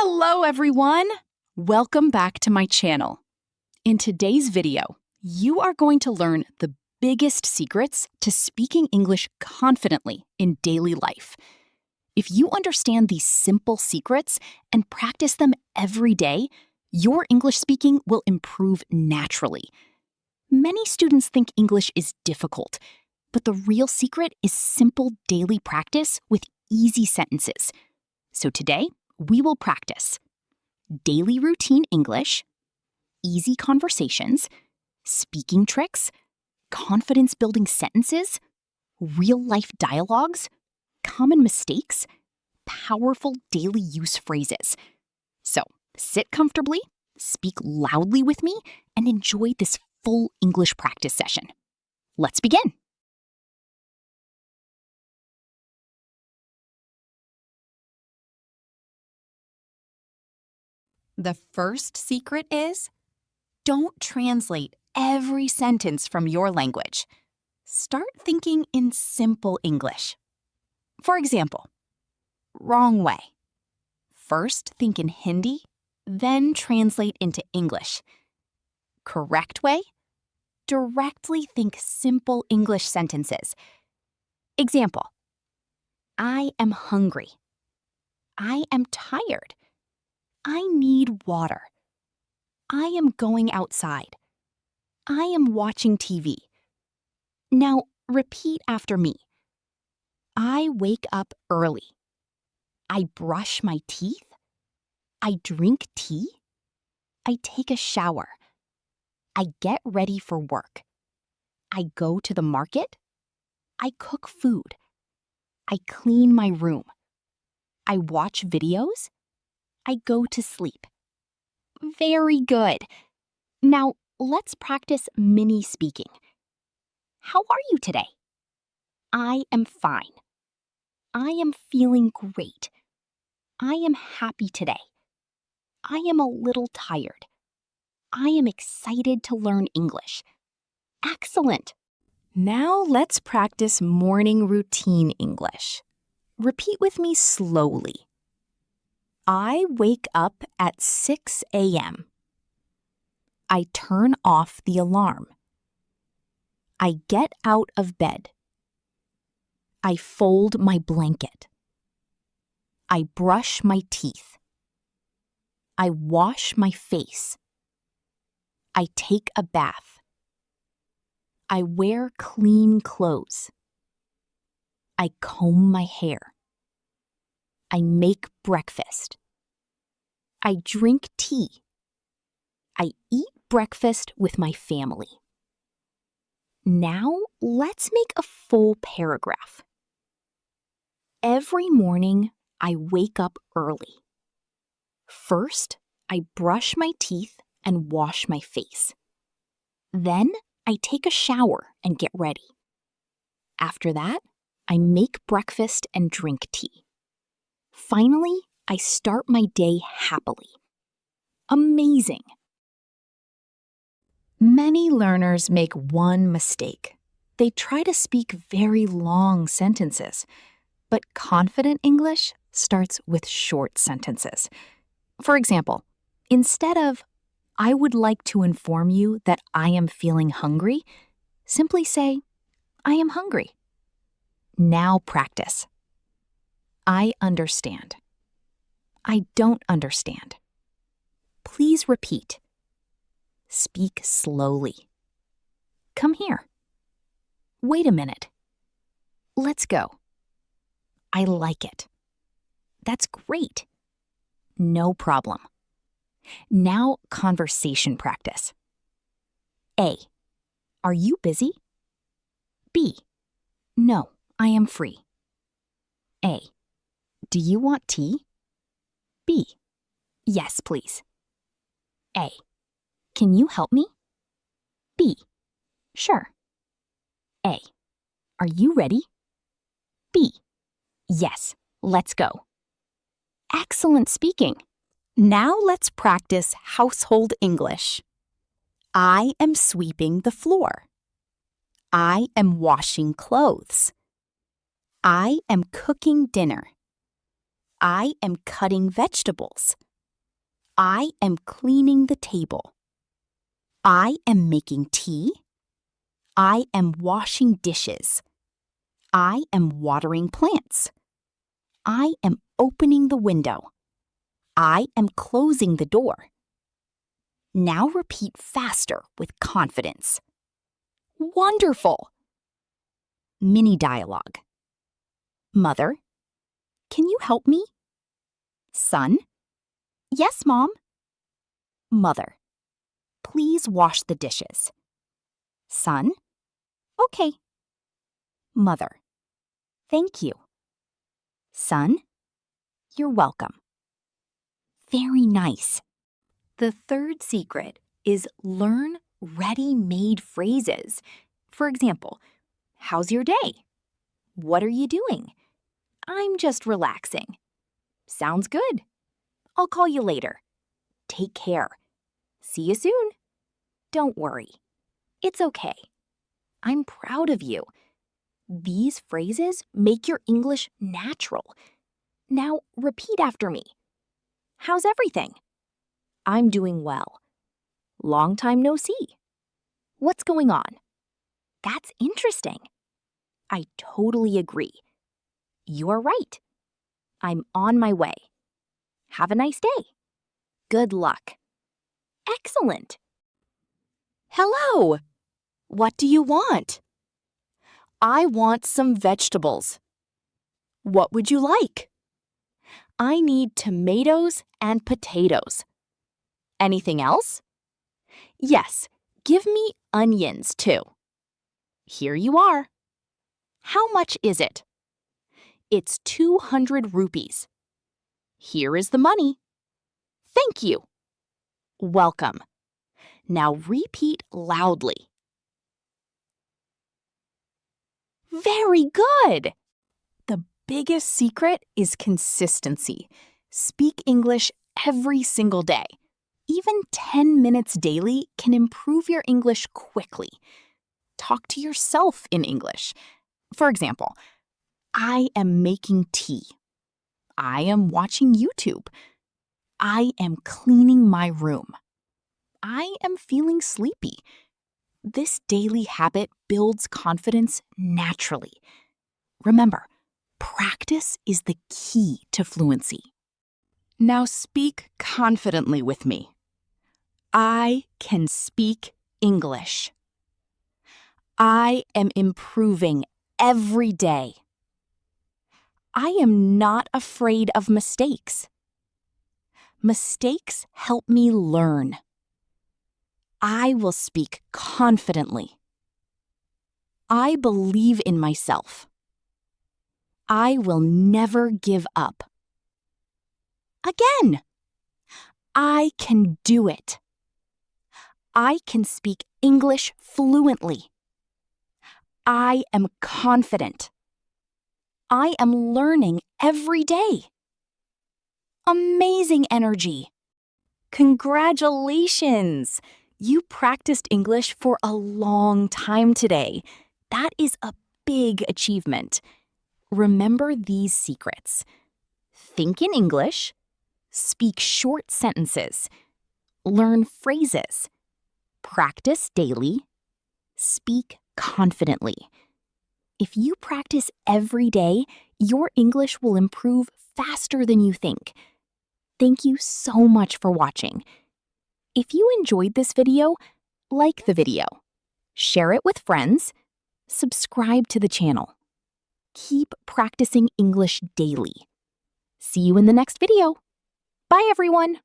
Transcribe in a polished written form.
Hello, everyone! Welcome back to my channel. In today's video, you are going to learn the biggest secrets to speaking English confidently in daily life. If you understand these simple secrets and practice them every day, your English speaking will improve naturally. Many students think English is difficult, but the real secret is simple daily practice with easy sentences. So today, we will practice daily routine English, easy conversations, speaking tricks, confidence-building sentences, real-life dialogues, common mistakes, powerful daily use phrases. So, sit comfortably, speak loudly with me, and enjoy this full English practice session. Let's begin. The first secret is, don't translate every sentence from your language. Start thinking in simple English. For example, wrong way. First think in Hindi, then translate into English. Correct way? Directly think simple English sentences. Example, I am hungry. I am tired. I need water. I am going outside. I am watching TV. Now, repeat after me. I wake up early. I brush my teeth. I drink tea. I take a shower. I get ready for work. I go to the market. I cook food. I clean my room. I watch videos. I go to sleep. Very good. Now, let's practice mini speaking. How are you today? I am fine. I am feeling great. I am happy today. I am a little tired. I am excited to learn English. Excellent. Now let's practice morning routine English. Repeat with me slowly. I wake up at 6 a.m. I turn off the alarm. I get out of bed. I fold my blanket. I brush my teeth. I wash my face. I take a bath. I wear clean clothes. I comb my hair. I make breakfast. I drink tea. I eat breakfast with my family. Now, let's make a full paragraph. Every morning, I wake up early. First, I brush my teeth and wash my face. Then, I take a shower and get ready. After that, I make breakfast and drink tea. Finally, I start my day happily. Amazing! Many learners make one mistake. They try to speak very long sentences, but confident English starts with short sentences. For example, instead of, I would like to inform you that I am feeling hungry, simply say, I am hungry. Now practice. I understand. I don't understand. Please repeat. Speak slowly. Come here. Wait a minute. Let's go. I like it. That's great. No problem. Now conversation practice. A. Are you busy? B. No, I am free. A. Do you want tea? B. Yes, please. A. Can you help me? B. Sure. A. Are you ready? B. Yes, let's go. Excellent speaking. Now let's practice household English. I am sweeping the floor. I am washing clothes. I am cooking dinner. I am cutting vegetables. I am cleaning the table. I am making tea. I am washing dishes. I am watering plants. I am opening the window. I am closing the door. Now repeat faster with confidence. Wonderful! Mini dialogue. Mother, can you help me? Son, yes, Mom. Mother, please wash the dishes. Son, okay. Mother, thank you. Son, you're welcome. Very nice. The third secret is learn ready-made phrases. For example, how's your day? What are you doing? I'm just relaxing. Sounds good. I'll call you later. Take care. See you soon. Don't worry. It's okay. I'm proud of you. These phrases make your English natural. Now repeat after me. How's everything? I'm doing well. Long time no see. What's going on? That's interesting. I totally agree. You are right. I'm on my way. Have a nice day. Good luck. Excellent. Hello. What do you want? I want some vegetables. What would you like? I need tomatoes and potatoes. Anything else? Yes, give me onions too. Here you are. How much is it? It's 200 rupees. Here is the money. Thank you. Welcome. Now repeat loudly. Very good! The biggest secret is consistency. Speak English every single day. Even 10 minutes daily can improve your English quickly. Talk to yourself in English. For example, I am making tea. I am watching YouTube. I am cleaning my room. I am feeling sleepy. This daily habit builds confidence naturally. Remember, practice is the key to fluency. Now speak confidently with me. I can speak English. I am improving every day. I am not afraid of mistakes. Mistakes help me learn. I will speak confidently. I believe in myself. I will never give up. Again, I can do it. I can speak English fluently. I am confident. I am learning every day. Amazing energy. Congratulations! You practiced English for a long time today. That is a big achievement. Remember these secrets. Think in English. Speak short sentences. Learn phrases. Practice daily. Speak confidently. If you practice every day, your English will improve faster than you think. Thank you so much for watching. If you enjoyed this video, like the video, share it with friends, subscribe to the channel. Keep practicing English daily. See you in the next video. Bye, everyone.